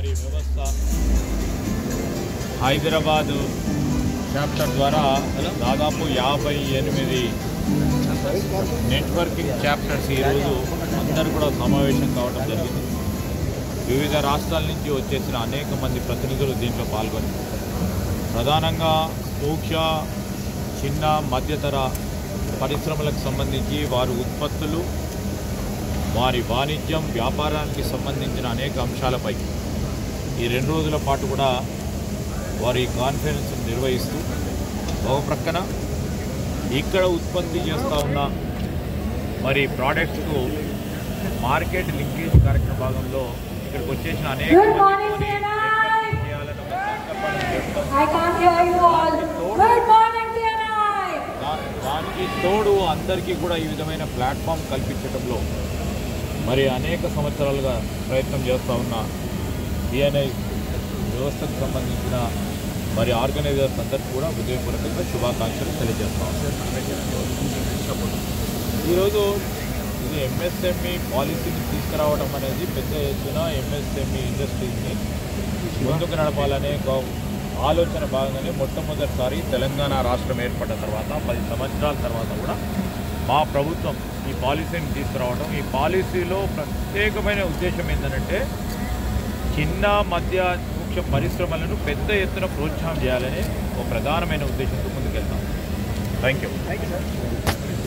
మరి వ్యవస్థ హైదరాబాదు చాప్టర్ ద్వారా దాదాపు 58 నెట్వర్కింగ్ చాప్టర్స్ ఈరోజు అందరూ కూడా సమావేశం కావడం జరిగింది. వివిధ రాష్ట్రాల నుంచి వచ్చేసిన అనేక మంది ప్రతినిధులు దీంట్లో పాల్గొని ప్రధానంగా ముఖ్య చిన్న మధ్యతర పరిశ్రమలకు సంబంధించి వారి ఉత్పత్తులు, వారి వాణిజ్యం, వ్యాపారానికి సంబంధించిన అనేక అంశాలపై ఈ 2 రోజుల పాటు కూడా వారి కాన్ఫరెన్స్ నిర్వహిస్తూ ఒక ప్రక్కన ఇక్కడ ఉత్పత్తి చేస్తూ ఉన్న మరి ప్రోడక్ట్స్కు మార్కెట్ లింకేజ్ కార్యక్రమ భాగంలో ఇక్కడికి వచ్చేసిన అనేక దానికి తోడు అందరికీ కూడా ఈ విధమైన ప్లాట్ఫామ్ కల్పించడంలో మరి అనేక సంవత్సరాలుగా ప్రయత్నం చేస్తూ ఉన్న డిఎన్ఐ వ్యవస్థకు సంబంధించిన మరి ఆర్గనైజర్స్ అందరికీ కూడా హృదయపూర్వకంగా శుభాకాంక్షలు తెలియజేస్తాం. ఈరోజు ఇది ఎంఎస్ఎంఈ పాలసీని తీసుకురావడం అనేది పెద్ద ఎత్తున ఎంఎస్ఎంఈ ఇండస్ట్రీస్ని ముందుకు నడపాలనే ఆలోచన భాగంగానే మొట్టమొదటిసారి తెలంగాణ రాష్ట్రం ఏర్పడిన తర్వాత 10 సంవత్సరాల తర్వాత కూడా మా ప్రభుత్వం ఈ పాలసీని తీసుకురావడం, ఈ పాలసీలో ప్రత్యేకమైన ఉద్దేశం ఏంటంటే చిన్న మధ్య ముఖ్య పరిశ్రమలను పెద్ద ఎత్తున ప్రోత్సాహం చేయాలనే ఒక ప్రధానమైన ఉద్దేశంతో ముందుకెళ్తాం. Thank you.